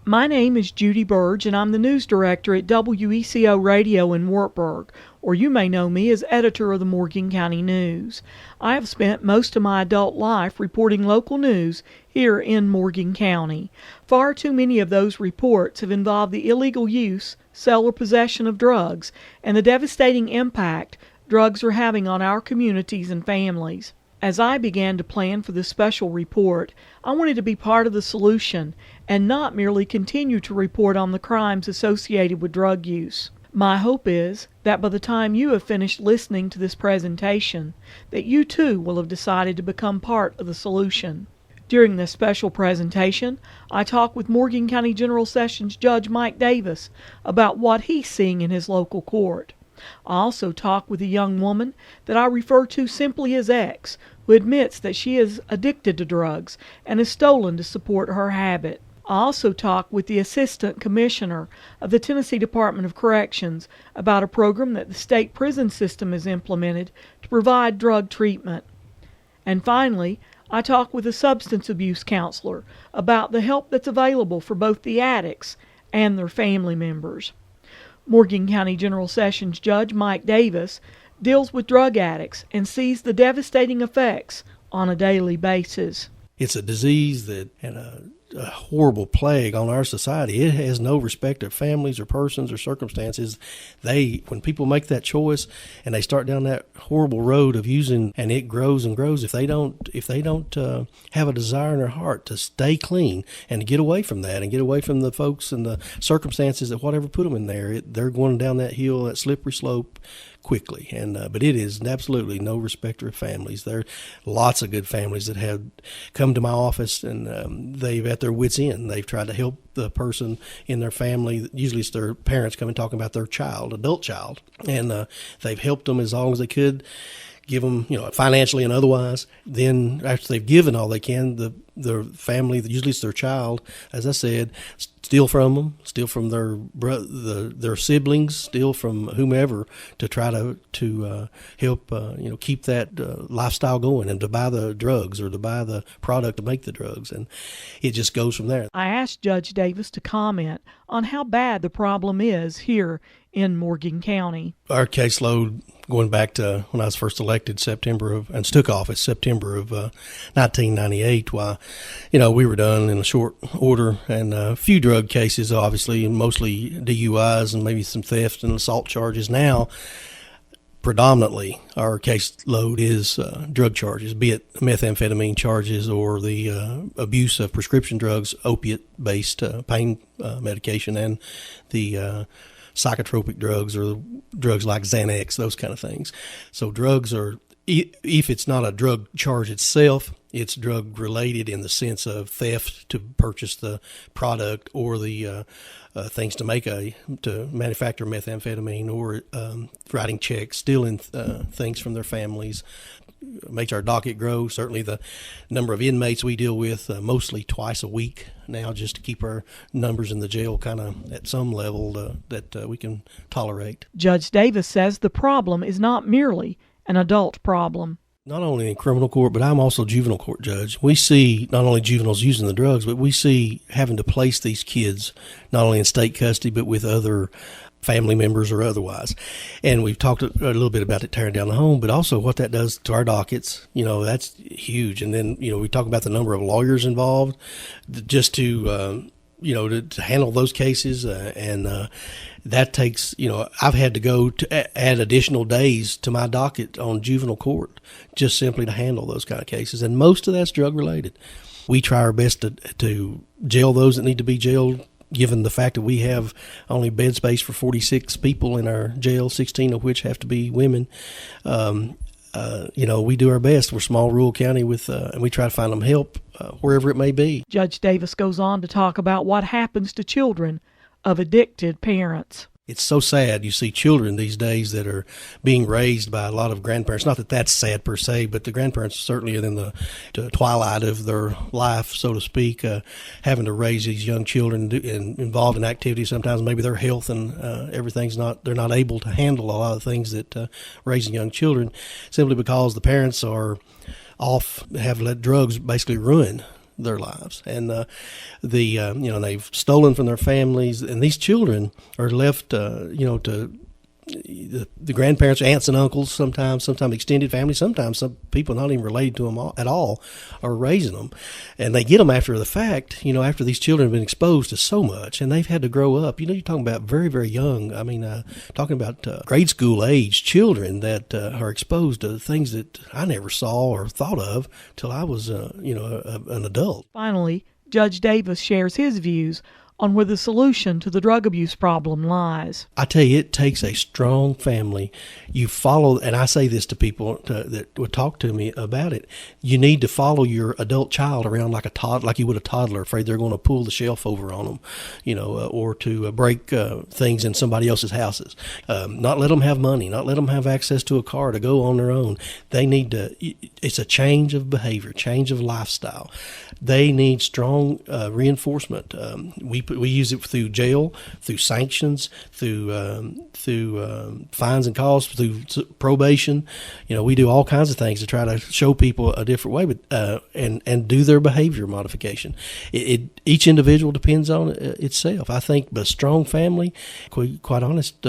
My name is Judy Byrge, and I'm the news director at WECO Radio in Wartburg, or you may know me as editor of the Morgan County News. I have spent most of my adult life reporting local news here in Morgan County. Far too many of those reports have involved the illegal use, sale, or possession of drugs, and the devastating impact drugs are having on our communities and families. As I began to plan for this special report, I wanted to be part of the solution and not merely continue to report on the crimes associated with drug use. My hope is that by the time you have finished listening to this presentation, that you too will have decided to become part of the solution. During this special presentation, I talk with Morgan County General Sessions Judge Mike Davis about what he's seeing in his local court. I also talk with a young woman that I refer to simply as X, who admits that she is addicted to drugs and has stolen to support her habit. I also talk with the Assistant Commissioner of the Tennessee Department of Corrections about a program that the state prison system has implemented to provide drug treatment. And finally, I talk with a substance abuse counselor about the help that's available for both the addicts and their family members. Morgan County General Sessions Judge Mike Davis deals with drug addicts and sees the devastating effects on a daily basis. It's a disease and a horrible plague on our society. It has no respect of families or persons or circumstances. When people make that choice and they start down that horrible road of using, and it grows and grows, if they don't have a desire in their heart to stay clean and to get away from that and get away from the folks and the circumstances that whatever put them in there, they're going down that hill, that slippery slope quickly. But it is absolutely no respecter of families. There are lots of good families that have come to my office and they've at their wits' end. They've tried to help the person in their family. Usually it's their parents coming talking about their adult child, and they've helped them as long as they could, give them, financially and otherwise. Then after they've given all they can, their family, usually it's their child, as I said, steal from them, steal from their siblings, steal from whomever to try to help keep that lifestyle going and to buy the drugs or to buy the product to make the drugs, and it just goes from there. I asked Judge Davis to comment on how bad the problem is here in Morgan County. Our caseload, going back to when I was first elected and took office September of 1998, we were done in a short order, and a few drug cases, obviously, and mostly DUIs and maybe some theft and assault charges. Now, predominantly, our caseload is drug charges, be it methamphetamine charges or the abuse of prescription drugs, opiate-based pain medication, and the psychotropic drugs or drugs like Xanax, those kind of things. So drugs are, if it's not a drug charge itself, it's drug related in the sense of theft to purchase the product or the things to manufacture methamphetamine, or writing checks, stealing things from their families. Makes our docket grow. Certainly the number of inmates we deal with mostly twice a week now, just to keep our numbers in the jail kind of at some level that we can tolerate. Judge Davis says the problem is not merely an adult problem. Not only in criminal court, but I'm also juvenile court judge. We see not only juveniles using the drugs, but we see having to place these kids not only in state custody, but with other family members or otherwise. And we've talked a little bit about it tearing down the home, but also what that does to our dockets. That's huge. And then, we talk about the number of lawyers involved just to handle those cases. And that takes, I've had to go to add additional days to my docket on juvenile court just simply to handle those kind of cases. And most of that's drug related. We try our best to jail those that need to be jailed, given the fact that we have only bed space for 46 people in our jail, 16 of which have to be women. We do our best. We're a small rural county and we try to find them help wherever it may be. Judge Davis goes on to talk about what happens to children of addicted parents. It's so sad. You see children these days that are being raised by a lot of grandparents. Not that that's sad per se, but the grandparents certainly are in the twilight of their life, so to speak, having to raise these young children and involved in activities. Sometimes maybe their health and they're not able to handle a lot of things that raising young children, simply because the parents are off, have let drugs basically ruin their lives. And they've stolen from their families, and these children are left, to the grandparents, aunts and uncles, sometimes extended family, sometimes some people not even related to them at all are raising them. And they get them after the fact, after these children have been exposed to so much, and they've had to grow up. You're talking about very, very young. I mean, talking about grade school age children that are exposed to things that I never saw or thought of till I was, an adult. Finally, Judge Davis shares his views on where the solution to the drug abuse problem lies. I tell you, it takes a strong family. You follow, and I say this to people that would talk to me about it, you need to follow your adult child around like you would a toddler, afraid they're going to pull the shelf over on them, or to break things in somebody else's houses. Not let them have money, not let them have access to a car to go on their own. They need to, it's a change of behavior, change of lifestyle. They need strong reinforcement. We use it through jail, through sanctions, through fines and costs, through probation. We do all kinds of things to try to show people a different way, but and do their behavior modification. Each individual depends on itself. I think, but a strong family, quite honest.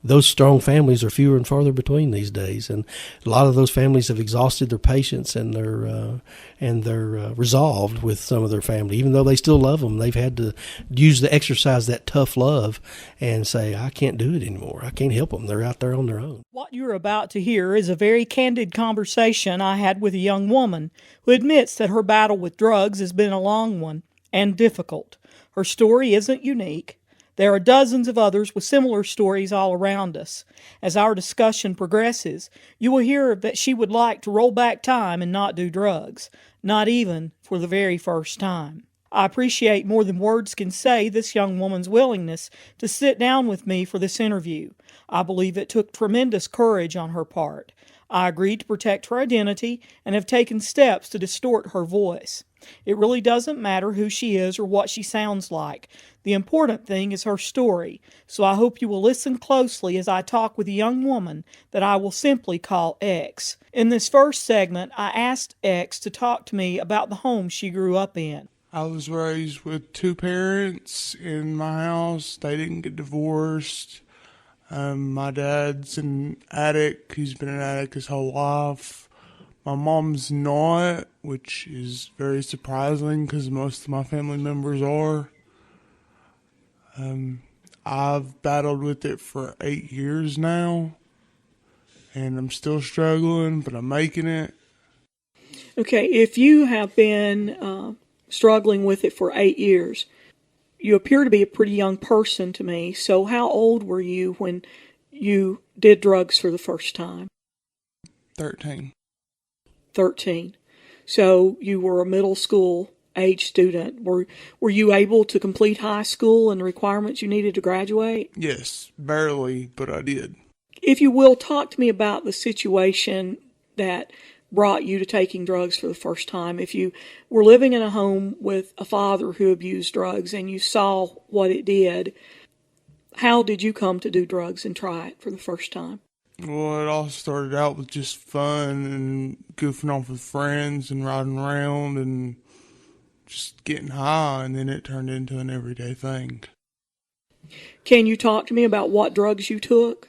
Those strong families are fewer and farther between these days, and a lot of those families have exhausted their patience and they're resolved with some of their family. Even though they still love them, they've had to exercise that tough love and say, I can't do it anymore. I can't help them. They're out there on their own. What you're about to hear is a very candid conversation I had with a young woman who admits that her battle with drugs has been a long one and difficult. Her story isn't unique. There are dozens of others with similar stories all around us. As our discussion progresses, you will hear that she would like to roll back time and not do drugs, not even for the very first time. I appreciate more than words can say this young woman's willingness to sit down with me for this interview. I believe it took tremendous courage on her part. I agreed to protect her identity and have taken steps to distort her voice. It really doesn't matter who she is or what she sounds like. The important thing is her story, so I hope you will listen closely as I talk with a young woman that I will simply call X. In this first segment, I asked X to talk to me about the home she grew up in. I was raised with two parents in my house. They didn't get divorced. My dad's an addict. He's been an addict his whole life. My mom's not, which is very surprising because most of my family members are. I've battled with it for 8 years now, and I'm still struggling, but I'm making it. Okay, if you have been struggling with it for 8 years, you appear to be a pretty young person to me. So how old were you when you did drugs for the first time? 13. 13. So you were a middle school age student. Were you able to complete high school and the requirements you needed to graduate? Yes, barely, but I did. If you will, talk to me about the situation that brought you to taking drugs for the first time. If you were living in a home with a father who abused drugs and you saw what it did, how did you come to do drugs and try it for the first time? Well, it all started out with just fun and goofing off with friends and riding around and just getting high, and then it turned into an everyday thing. Can you talk to me about what drugs you took?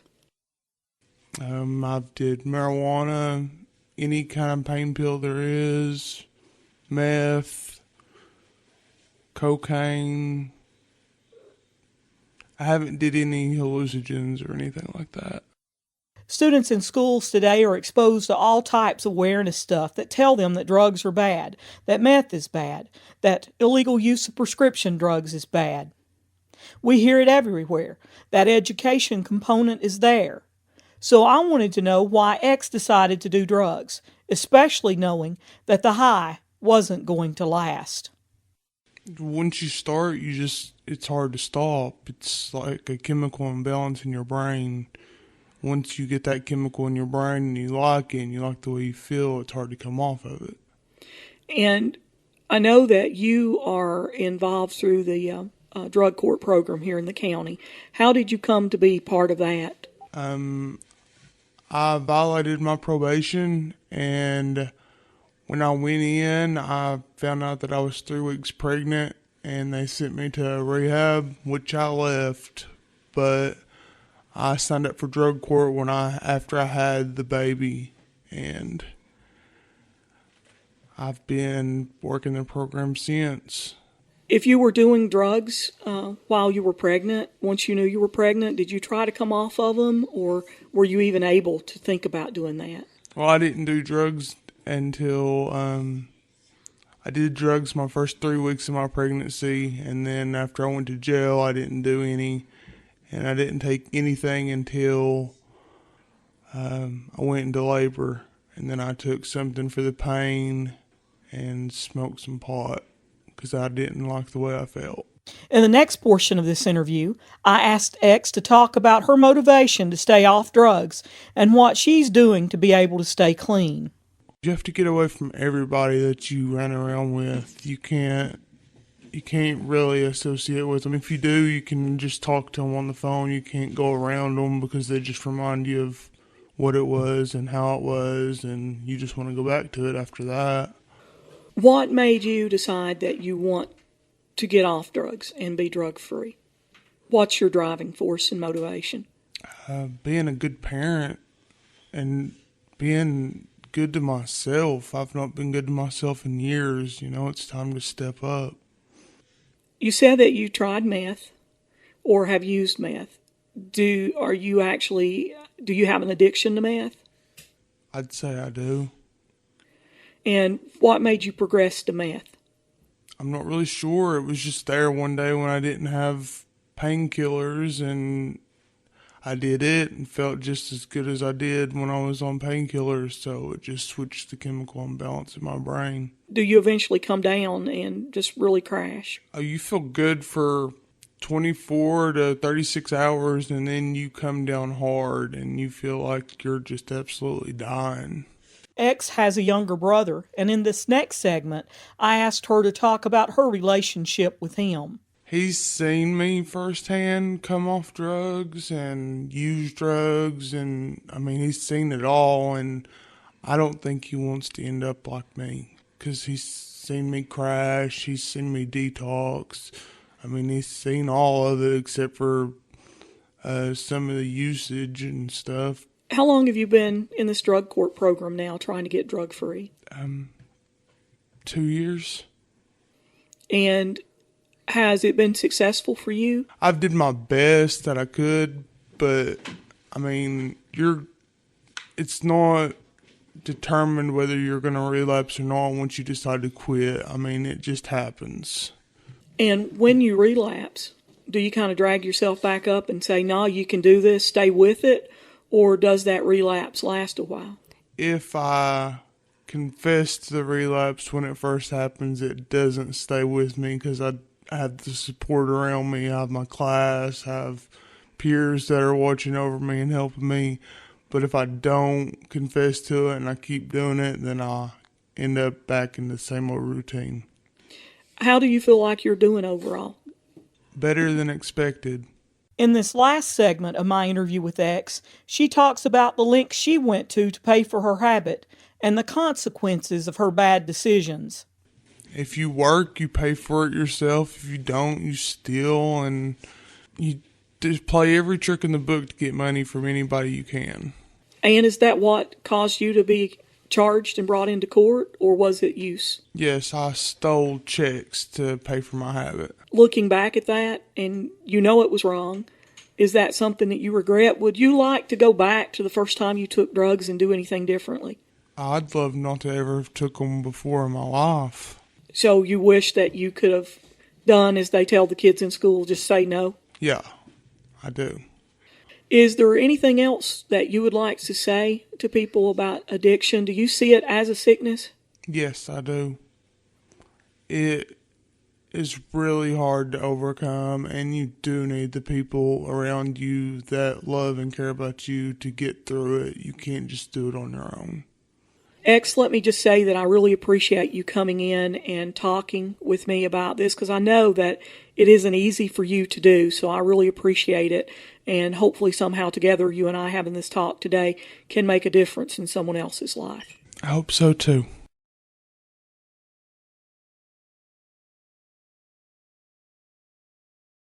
I did marijuana, any kind of pain pill there is, meth, cocaine. I haven't did any hallucinogens or anything like that. Students in schools today are exposed to all types of awareness stuff that tell them that drugs are bad, that meth is bad, that illegal use of prescription drugs is bad. We hear it everywhere. That education component is there. So I wanted to know why X decided to do drugs, especially knowing that the high wasn't going to last. Once you start, it's hard to stop. It's like a chemical imbalance in your brain. Once you get that chemical in your brain and you like it and you like the way you feel, it's hard to come off of it. And I know that you are involved through the drug court program here in the county. How did you come to be part of that? I violated my probation, and When I went in, I found out that I was 3 weeks pregnant, and they sent me to rehab, which I left. But I signed up for drug court after I had the baby, and I've been working the program since. If you were doing drugs while you were pregnant, once you knew you were pregnant, did you try to come off of them, or were you even able to think about doing that? Well, I didn't do drugs until I did drugs my first 3 weeks of my pregnancy, and then after I went to jail, I didn't do any, and I didn't take anything until I went into labor, and then I took something for the pain and smoked some pot because I didn't like the way I felt. In the next portion of this interview, I asked X to talk about her motivation to stay off drugs and what she's doing to be able to stay clean. You have to get away from everybody that you run around with. You can't really associate with them. If you do, you can just talk to them on the phone. You can't go around them because they just remind you of what it was and how it was, and you just want to go back to it after that. What made you decide that you want to get off drugs and be drug-free? What's your driving force and motivation? Being a good parent and being good to myself. I've not been good to myself in years. It's time to step up. You said that you tried meth or have used meth. Do you have an addiction to meth? I'd say I do. And what made you progress to meth? I'm not really sure. It was just there one day when I didn't have painkillers, and I did it and felt just as good as I did when I was on painkillers, so it just switched the chemical imbalance in my brain. Do you eventually come down and just really crash? You feel good for 24 to 36 hours, and then you come down hard, and you feel like you're just absolutely dying. X has a younger brother, and in this next segment, I asked her to talk about her relationship with him. He's seen me firsthand come off drugs and use drugs, and he's seen it all, and I don't think he wants to end up like me, because he's seen me crash, he's seen me detox. He's seen all of it except for some of the usage and stuff. How long have you been in this drug court program now, trying to get drug-free? 2 years. And has it been successful for you? I did my best that I could, but it's not determined whether you're going to relapse or not once you decide to quit. It just happens. And when you relapse, do you kind of drag yourself back up and say, no, you can do this, stay with it? Or does that relapse last a while? If I confess to the relapse when it first happens, it doesn't stay with me because I have the support around me. I have my class, I have peers that are watching over me and helping me. But if I don't confess to it and I keep doing it, then I end up back in the same old routine. How do you feel like you're doing overall? Better than expected. In this last segment of my interview with X, she talks about the lengths she went to pay for her habit and the consequences of her bad decisions. If you work, you pay for it yourself. If you don't, you steal, and you just play every trick in the book to get money from anybody you can. And is that what caused you to be charged and brought into court, or was it use? Yes, I stole checks to pay for my habit. Looking back at that, and you know it was wrong, is that something that you regret? Would you like to go back to the first time you took drugs and do anything differently? I'd love not to ever have took them before in my life. So you wish that you could have done as they tell the kids in school, just say no? Yeah, I do. Is there anything else that you would like to say to people about addiction? Do you see it as a sickness? Yes, I do. It is really hard to overcome, and you do need the people around you that love and care about you to get through it. You can't just do it on your own. X, let me just say that I really appreciate you coming in and talking with me about this, because I know that it isn't easy for you to do, so I really appreciate it. And hopefully somehow together, you and I having this talk today can make a difference in someone else's life. I hope so too.